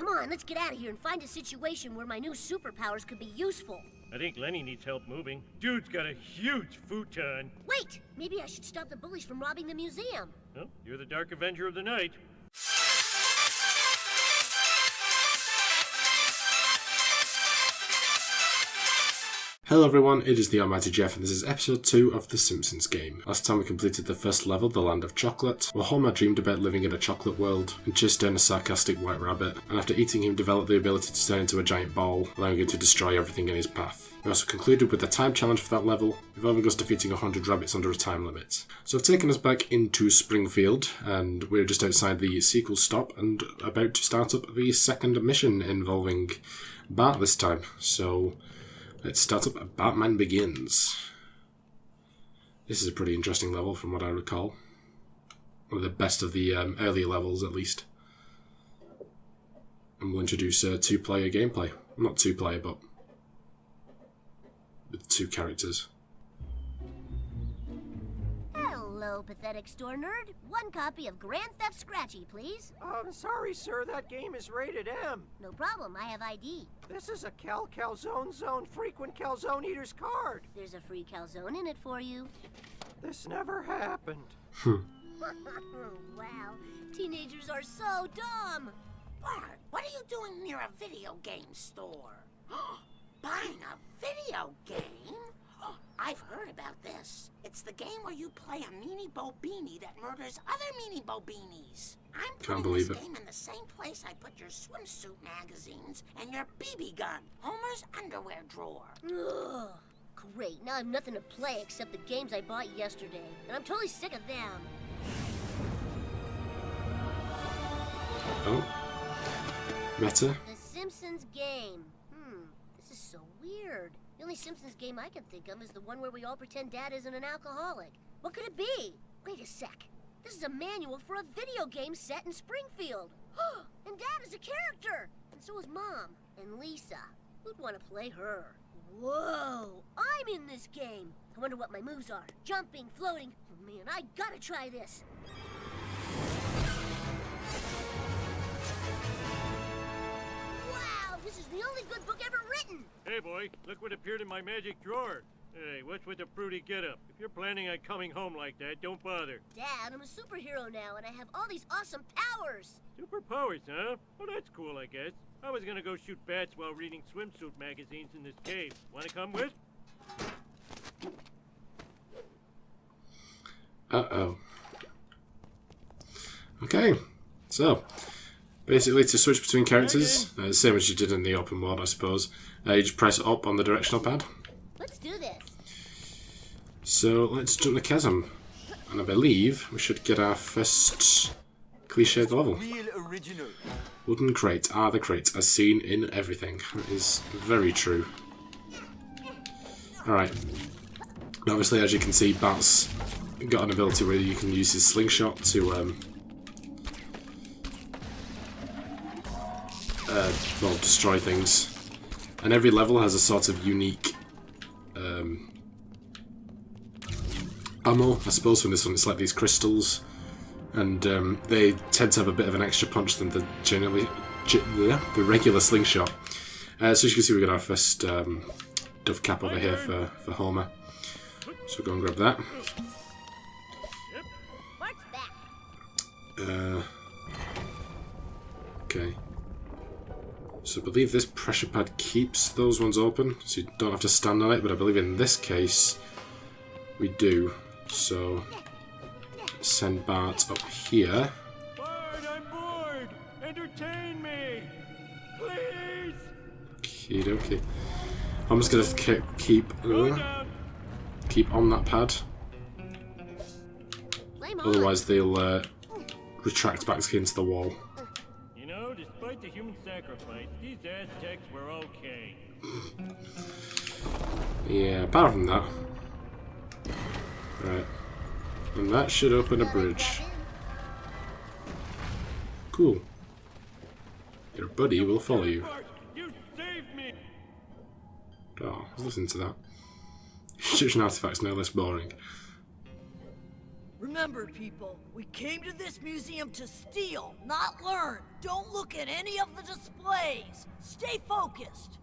Come on, let's get out of here and find a situation where my new superpowers could be useful. I think Lenny needs help moving. Dude's got a huge futon. Wait! Maybe I should stop the bullies from robbing the museum. Well, you're the Dark Avenger of the Night. Hello everyone, it is the Almighty Jeff and this is episode 2 of the Simpsons Game. Last time we completed the first level, the Land of Chocolate, where Homer dreamed about living in a chocolate world and chased down a sarcastic white rabbit, and after eating him developed the ability to turn into a giant ball, allowing him to destroy everything in his path. We also concluded with the time challenge for that level, involving us defeating 100 rabbits under a time limit. So I've taken us back into Springfield, and we're just outside the sequel stop and about to start up the second mission involving Bart this time. So let's start up BARTMAN Begins. This is a pretty interesting level from what I recall. One of the best of the earlier levels, at least. And we'll introduce two-player gameplay. Not two-player, but with two characters. Hello, pathetic store nerd. One copy of Grand Theft Scratchy, please. Sorry, sir. That game is rated M. No problem, I have ID. This is a Calzone Zone frequent calzone eater's card. There's a free calzone in it for you. This never happened. Wow, teenagers are so dumb. Bart, what are you doing near a video game store? Buying a video game? I've heard about this. It's the game where you play a meanie Bobini that murders other meanie Bobinis. I'm putting this game in the same place I put your swimsuit magazines and your BB gun, Homer's underwear drawer. Ugh, great, now I have nothing to play except the games I bought yesterday, and I'm totally sick of them. Oh. Meta? The Simpsons Game. This is so weird. The only Simpsons game I can think of is the one where we all pretend Dad isn't an alcoholic. What could it be? Wait a sec. This is a manual for a video game set in Springfield. And Dad is a character. And so is Mom. And Lisa. Who'd want to play her? Whoa! I'm in this game. I wonder what my moves are. Jumping, floating. Oh man, I gotta try this. Wow! This is the only good book ever written. Hey boy, look what appeared in my magic drawer. Hey, what's with the fruity getup? If you're planning on coming home like that, don't bother. Dad, I'm a superhero now, and I have all these awesome powers. Superpowers, huh? Well, that's cool, I guess. I was gonna go shoot bats while reading swimsuit magazines in this cave. Wanna come with? Uh-oh. Okay, so basically to switch between characters, same as you did in the open world, I suppose. You just press up on the directional pad. Let's do this. So let's jump the chasm, and I believe we should get our first cliched level. Real original. Wooden crates are the crates as seen in everything. That is very true. Alright. Obviously, as you can see, Bart's got an ability where you can use his slingshot to well, destroy things. And every level has a sort of unique ammo, I suppose, from this one. It's like these crystals, and they tend to have a bit of an extra punch than the the regular slingshot. So as you can see, we got our first dove cap over here for Homer. So go and grab that. Okay. So I believe this pressure pad keeps those ones open, so you don't have to stand on it, but I believe in this case we do. So send Bart up here. Bart, I'm bored! Entertain me! Please! Okay. I'm just gonna keep on that pad. Otherwise they'll retract back into the wall. You know, despite the human sacrifice, these Aztecs were okay. Yeah, apart from that. Right. And that should open a bridge. Cool. Your buddy will follow you. You saved me! Oh, listen to that. Egyptian artifacts no less boring. Remember, people, we came to this museum to steal, not learn. Don't look at any of the displays. Stay focused.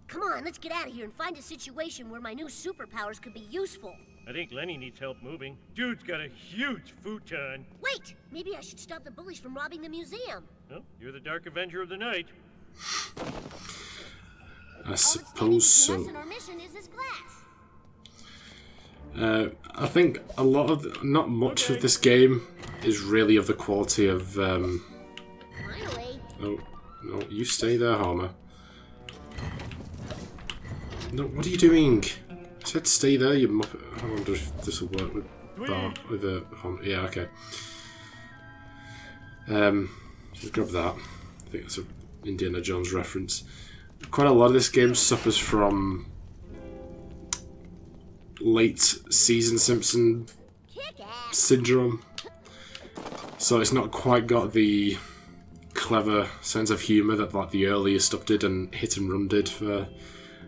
Come on, let's get out of here and find a situation where my new superpowers could be useful. I think Lenny needs help moving. Dude's got a huge futon. Wait! Maybe I should stop the bullies from robbing the museum. Well, you're the Dark Avenger of the Night. I suppose so. And our mission is this glass. I think a lot of, not much of this game is really of the quality of, Finally. Oh, no, you stay there, Homer. No, what are you doing? I said stay there, you muppet. I wonder if this will work with Bart, with Homer. Yeah, okay. Just grab that. I think that's an Indiana Jones reference. Quite a lot of this game suffers from late season Simpson syndrome. So it's not quite got the clever sense of humour that like the earlier stuff did and Hit and Run did for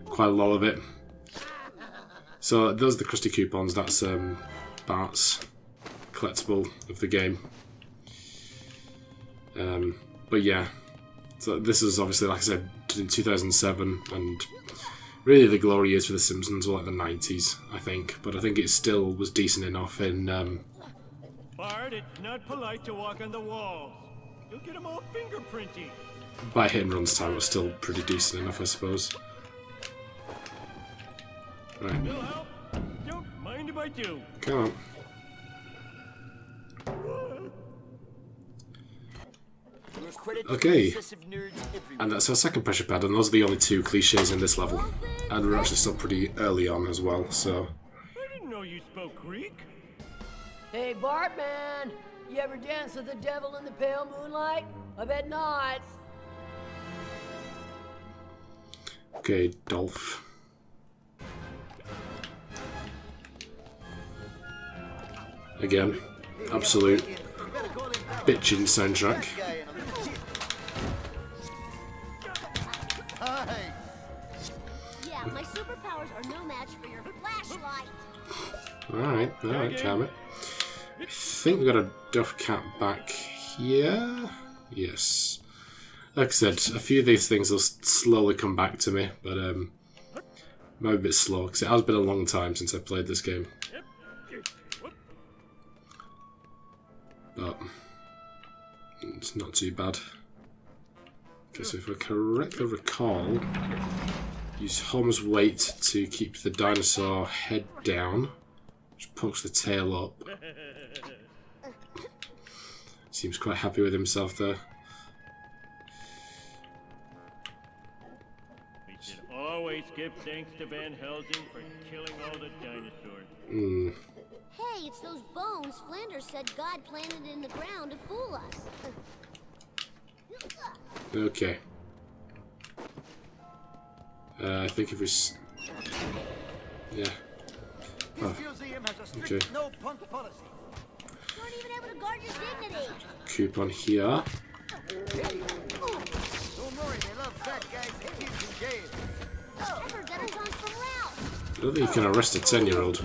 quite a lot of it. So those are the crusty coupons. That's Bart's collectible of the game. But yeah, so this is obviously, like I said, in 2007, and really the glory years for The Simpsons were like the 90s, I think. But I think it still was decent enough in... Bart, it's not polite to walk on the walls. You'll get them all fingerprinty. by Hit and Run's time, it was still pretty decent enough, I suppose. Right. Will help. Don't mind if I do. Come on. Okay, and that's our second pressure pad, and those are the only two cliches in this level. And we're actually still pretty early on as well, so... I didn't know you spoke Greek. Hey, Bartman! You ever dance with the devil in the pale moonlight? I bet not. Okay, Dolph. Again, absolute bitchin' soundtrack. Yeah, my superpowers are no match for your flashlight. Alright, calm it. I think we got a Duff Cat back here. Yes. Like I said, a few of these things will slowly come back to me, but might be a bit slow, because it has been a long time since I played this game. But it's not too bad. Okay, so if I correctly recall, use Homer's weight to keep the dinosaur head down, which pokes the tail up. Seems quite happy with himself there. We should always give thanks to Van Helsing for killing all the dinosaurs. Hey, it's those bones Flanders said God planted in the ground to fool us. Okay. I think if we... Yeah. Oh. Okay. No punk policy. You aren't even able to guard your dignity. Coupon here. Don't worry, they love fat guys and kids in jail. I heard that it comes from Ralph. I don't think you can arrest a 10-year-old.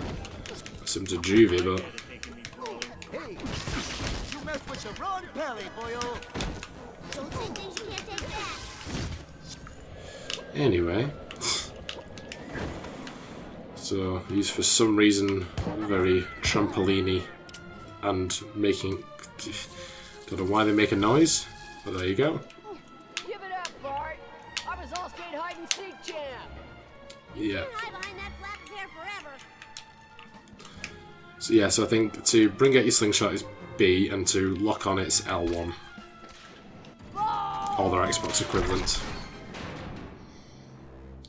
Send him to juvie, but... Hey, you mess with the wrong belly, boyo. Don't say things you can't take back. Anyway. So, these for some reason very trampoliny and making... Don't know why they make a noise, but there you go. Give it up, Bart. I was all-state hide-and-seek champ. Yeah. Can't hide behind that flap of hair forever. So yeah, so I think to bring out your slingshot is B, and to lock on it's L1. Or their Xbox equivalent.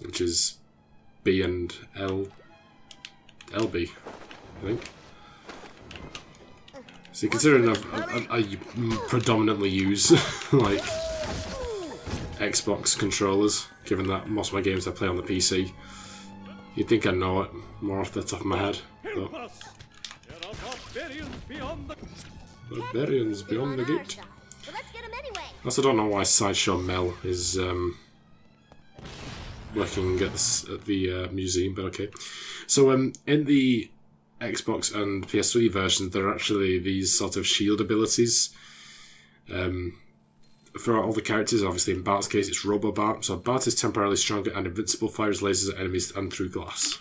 Which is B and LB, I think. So considering I predominantly use like Xbox controllers, given that most of my games I play on the PC, you'd think I know it more off the top of my head. But barbarians beyond the gate. So let's get him anyway. I also don't know why Sideshow Mel is working at the museum, but okay. So in the Xbox and PS3 versions, there are actually these sort of shield abilities. For all the characters, obviously in Bart's case, it's Robo Bart. So Bart is temporarily stronger and invincible, fires lasers at enemies and through glass.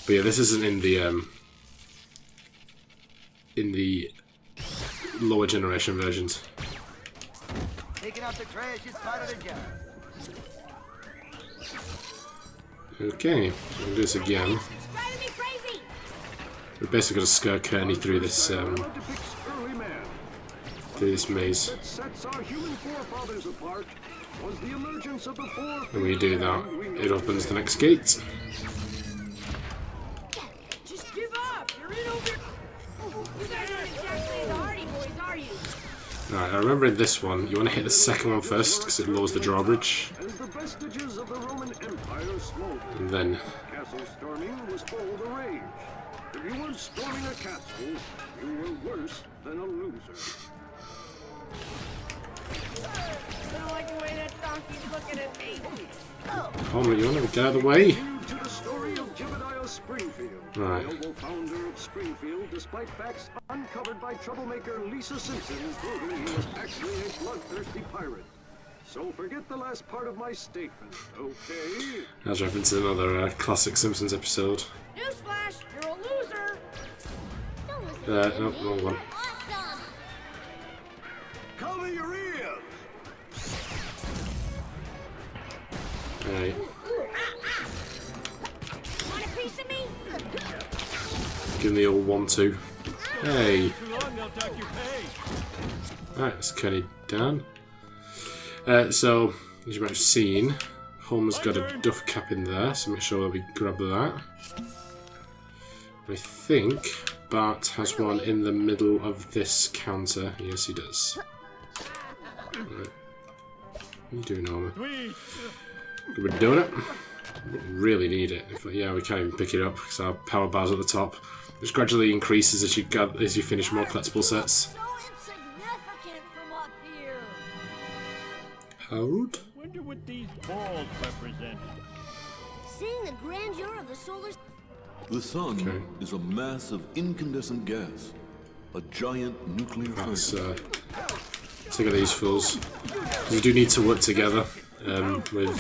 But yeah, this isn't in the lower generation versions. Taking out the trash is part of the job. Okay, so we'll do this again. Driving me crazy! We're basically going to skirt Kearney through this maze. Sets our human forefathers apart was the emergence of the four. When we do that, it opens the next gate. Just give up. You're in over. You guys aren't exactly the Hardy Boys, are you? Alright, I remember in this one, you want to hit the second one first because it lowers the drawbridge. As the vestiges of the Roman Empire smoldered, And then, castle storming was all the rage. If you weren't storming a castle, you were worse than a loser. I don't like the way that donkey's looking at me. Homer, you want to get out of the way? To the story of Jebediah Springfield, Right. the noble founder of Springfield, despite facts uncovered by troublemaker Lisa Simpson, proving he was actually a bloodthirsty pirate. So forget the last part of my statement, okay? That's referencing another classic Simpsons episode. Newsflash, you're a loser. Don't listen to No, me. wrong one. Awesome! Cover your ears! Right. Want a piece of me? Give him the old 1-2. Hey! Too long, they'll dock your pay. Alright, let's Kearney down. So, as you might have seen, Homer's got a duff cap in there, so make sure that we grab that. I think Bart has one in the middle of this counter. Yes, he does. Right. What are you doing, Homer? Sweet. We're doing it. We don't really need it. Yeah, we can't even pick it up because our power bar's at the top, which gradually increases as you finish more collectible sets. So insignificant from up here. Howd? Wonder what these balls represent. Seeing the grandeur of the solar... The sun Okay. is a mass of incandescent gas, a giant nuclear That's fire. take of these fools. We do need to work together with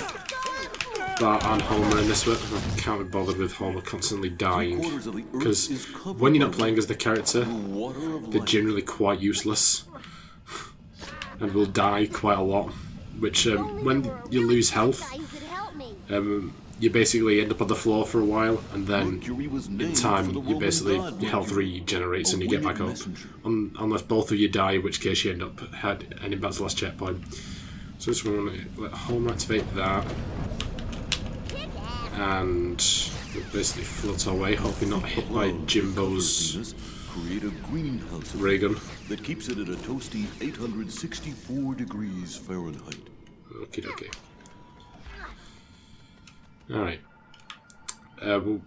Bart and Homer in this one. I can't be bothered with Homer constantly dying Three-quarters of the Earth because is covered when you're not by playing as the character, the water of they're life. generally quite useless and will die quite a lot. Which when you lose health, Guy who could help me. you basically end up on the floor for a while, and then Mercury was in named for time the you Roman basically god your health Mercury, regenerates a and you get winged back up. messenger. Unless both of you die, in which case you end up heading back to the last checkpoint. So just want to let Homer activate that, and we'll basically float our way, hopefully not hit by Jimbo's Venus create a greenhouse ray gun. that keeps it at a toasty 864 degrees Fahrenheit. Okie dokie. Alright. We'll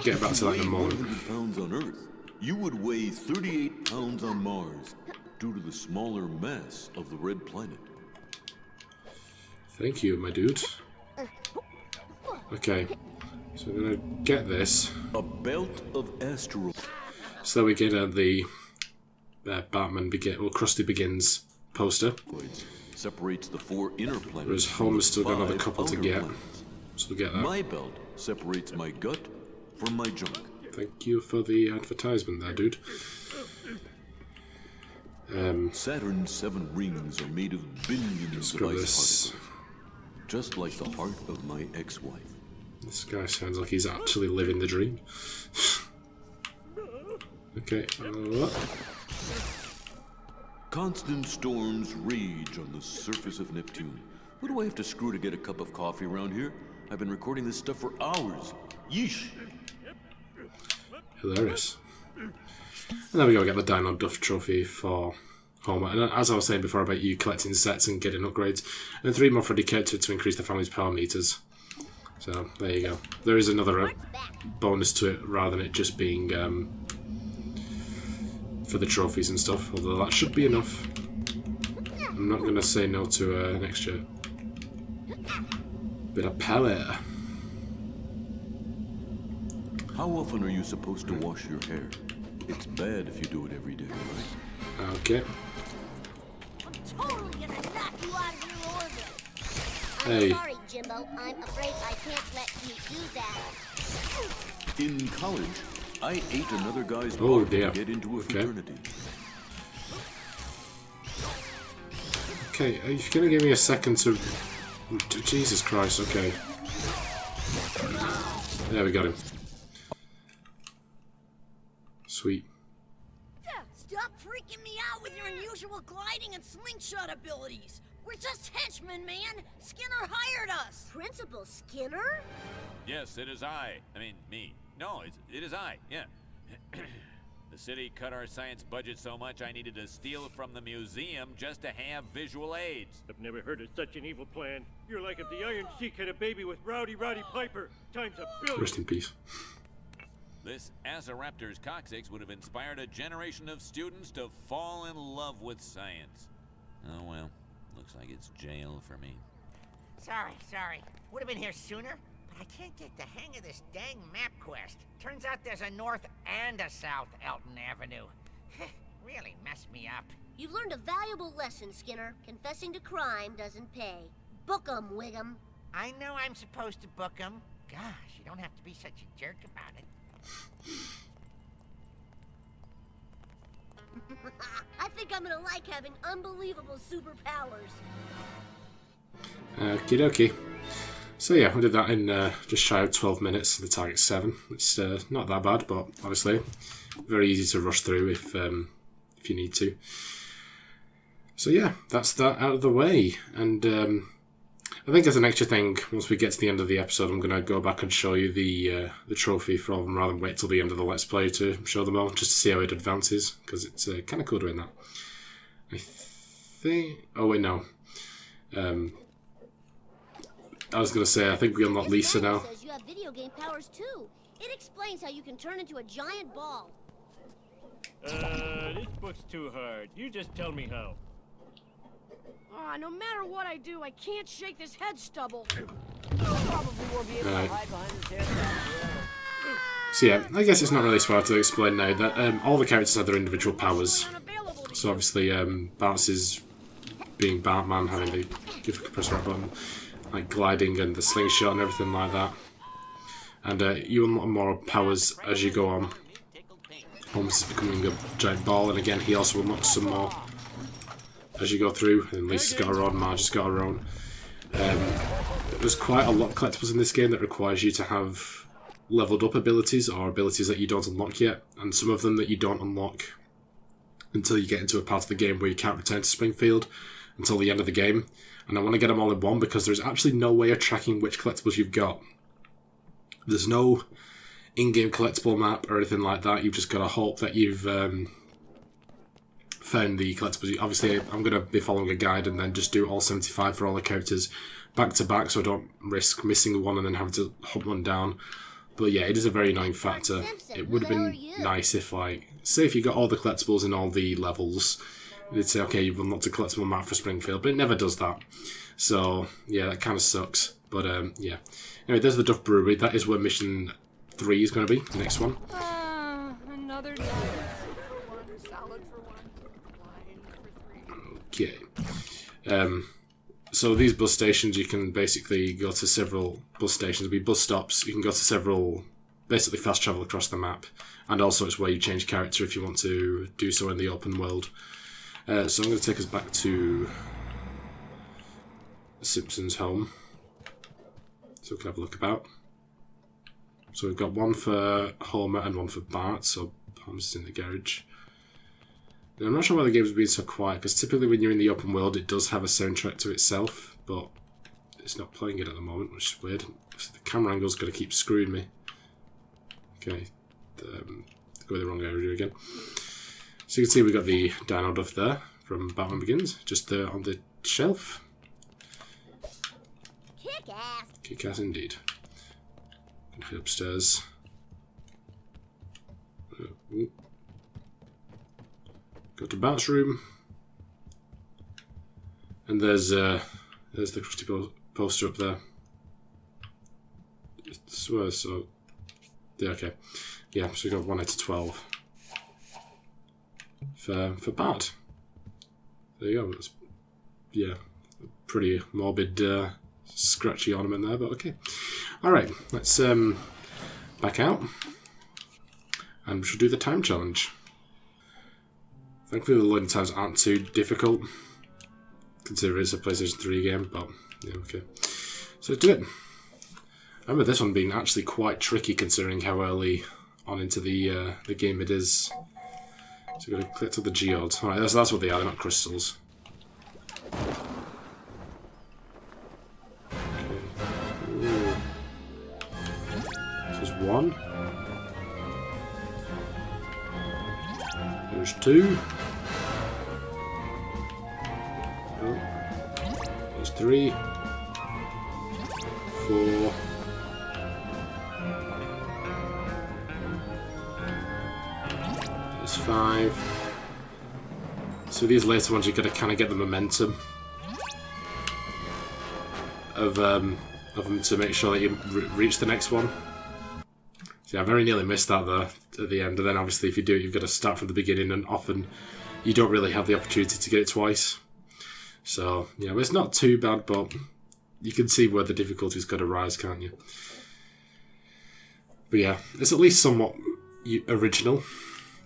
get back to that in a Weigh moment. 100 pounds on Earth. You would weigh 38 pounds on Mars due to the smaller mass of the red planet. Thank you, my dude. Okay. So we're gonna get this A belt of asteroids. so that we get the BARTMAN Krusty Begins poster. Separates the 4 inner planets. Whereas Homer's still got another 5 couple to outer get. planets. So we'll get that. My belt separates my gut from my junk. Thank you for the advertisement there, dude. Saturn's 7 rings are made of billions of Screw ice this. particles. Just like the heart of my ex-wife. This guy sounds like he's actually living the dream. Okay. Constant storms rage on the surface of Neptune. What do I have to screw to get a cup of coffee around here? I've been recording this stuff for hours. Yeesh. Hilarious. And there we go, we get the Dino Duff trophy for Homer. And as I was saying before about you collecting sets and getting upgrades, and 3 more for the character to increase the family's power meters. So there you go. There is another bonus to it rather than it just being for the trophies and stuff, although that should be enough. I'm not going to say no to an extra bit of pellet. How often are you supposed to wash your hair? It's bad if you do it every day, right? Okay. I'm totally gonna knock you out of your orbit. Hey. I'm sorry, Jimbo. I'm afraid I can't let you do that. In college, I ate another guy's Oh, barf dear. to get into a Okay. fraternity. Okay, are you gonna give me a second to... Jesus Christ, okay. There, we got him. Sweet. Stop freaking me out with your unusual gliding and slingshot abilities. We're just henchmen, man. Skinner hired us. Principal Skinner? Yes, it is I. I mean, me. No, it is I, yeah. The city cut our science budget so much I needed to steal from the museum just to have visual aids. I've never heard of such an evil plan. You're like if the Iron Sheik had a baby with Rowdy Roddy Piper times a billion. Rest in peace. This Azoraptor's coccyx would have inspired a generation of students to fall in love with science. Oh well, looks like it's jail for me. Sorry. Would have been here sooner, but I can't get the hang of this dang map quest. Turns out there's a north and a south Elton Avenue. Really messed me up. You've learned a valuable lesson, Skinner. Confessing to crime doesn't pay. Book 'em, Wiggum. I know I'm supposed to book him. Gosh, you don't have to be such a jerk about it. I think I'm gonna like having unbelievable superpowers. Okie dokie. So yeah, we did that in just shy of 12 minutes. The target's 7. It's not that bad, but obviously very easy to rush through if you need to. So yeah, that's that out of the way. And I think as an extra thing, once we get to the end of the episode, I'm going to go back and show you the trophy for all of them rather than wait till the end of the Let's Play to show them all, just to see how it advances, because it's kind of cool doing that. I think... Oh wait, no. I was going to say, I think we unlock Lisa This now. map says you have video game powers too. It explains how you can turn into a giant ball. This book's too hard. You just tell me how. No matter what I do, I can't shake this head stubble. Probably won't be able to Right. hide behind this haircut. So yeah, I guess it's not really smart to explain now that all the characters have their individual powers. Unavailable to So obviously, Bart's is being Bartman, having the give press right button, like gliding and the slingshot and everything like that. And you unlock more powers as you go on. Holmes is becoming a giant ball, and again he also unlocks some more as you go through. And Lisa's got her own, Marge's got her own. There's quite a lot of collectibles in this game that requires you to have leveled up abilities or abilities that you don't unlock yet, and some of them that you don't unlock until you get into a part of the game where you can't return to Springfield until the end of the game. And I want to get them all in one because there's actually no way of tracking which collectibles you've got. There's no in-game collectible map or anything like that. You've just got to hope that you've found the collectibles. Obviously, I'm going to be following a guide and then just do all 75 for all the characters back to back so I don't risk missing one and then having to hunt one down. But yeah, it is a very annoying factor. It would have been nice if, like, say if you got all the collectibles in all the levels, they'd say, okay, you've unlocked a collectible map for Springfield, but it never does that. So, yeah, that kind of sucks. But, yeah. Anyway, there's the Duff Brewery. That is where Mission 3 is going to be, the next one. Another day. For one, salad for one, wine for 3. Okay. So these bus stations, you can basically go to several bus stations. There'll be bus stops. You can go to several, basically fast travel across the map. And also it's where you change character if you want to do so in the open world. So I'm going to take us back to Simpsons' home. So we can have a look about. So we've got one for Homer and one for Bart. So Homer's in the garage. Now, I'm not sure why the game's been so quiet, because typically when you're in the open world it does have a soundtrack to itself, but it's not playing it at the moment, which is weird. So the camera angle's going to keep screwing me. Okay, go the wrong area again. So you can see we've got the Dino Duff there from Batman Begins, just there on the shelf. Kick-ass. Kick-ass indeed. Gonna head upstairs. Ooh. Go to Bart's room. And there's the Krusty poster up there. So Yeah, okay. Yeah, so we got 1 out of 12 for Bart. There you go. That's, yeah, pretty morbid, scratchy ornament there, but okay. Alright, let's back out. And we should do the time challenge. Thankfully the loading times aren't too difficult, considering it's a PlayStation 3 game, but yeah, okay. So let's do it. I remember this one being actually quite tricky considering how early on into the game it is. So we're going to click to the geodes. Alright, that's what they are, they're not crystals. Okay. Ooh. This is 1. There's 2. Oh. There's 3. 4. There's 5. So these later ones, you've got to kind of get the momentum of them to make sure that you reach the next one. So yeah, I very nearly missed that there at the end, and then obviously if you do it, you've got to start from the beginning, and often you don't really have the opportunity to get it twice. So yeah, it's not too bad, but you can see where the difficulty's got to rise, can't you? But yeah, it's at least somewhat original,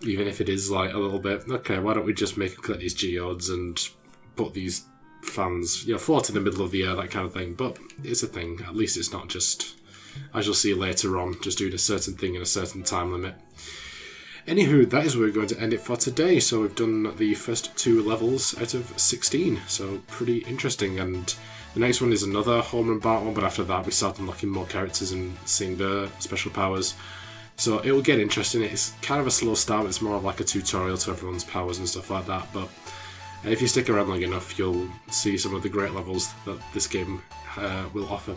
even if it is like a little bit, okay, why don't we just collect these geodes and put these fans, float in the middle of the air, that kind of thing. But it's a thing. At least it's not just, as you'll see later on, just doing a certain thing in a certain time limit. Anywho, that is where we're going to end it for today. So we've done the first 2 levels out of 16, so pretty interesting. And the next one is another Homer and Bart one, but after that we start unlocking more characters and seeing their special powers. So it will get interesting. It's kind of a slow start, but it's more of like a tutorial to everyone's powers and stuff like that. But if you stick around long enough, you'll see some of the great levels that this game will offer.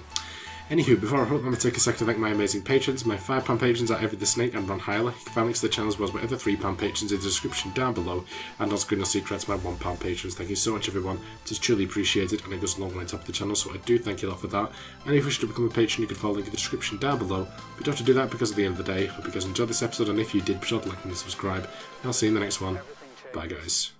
Anywho, before I hope, let me take a second to thank my amazing patrons. My £5 patrons are Every the Snake and Ron Hyler. You can find links to the channels as well as my other £3 patrons in the description down below. And on screen you'll see credits to my £1 patrons. Thank you so much everyone. It is truly appreciated, and it goes a long way on top of the channel, so I do thank you a lot for that. And if you wish to become a patron, you can follow the link in the description down below. But you don't have to do that because at the end of the day, I hope you guys enjoyed this episode, and if you did, be sure to like and subscribe. And I'll see you in the next one. Bye guys.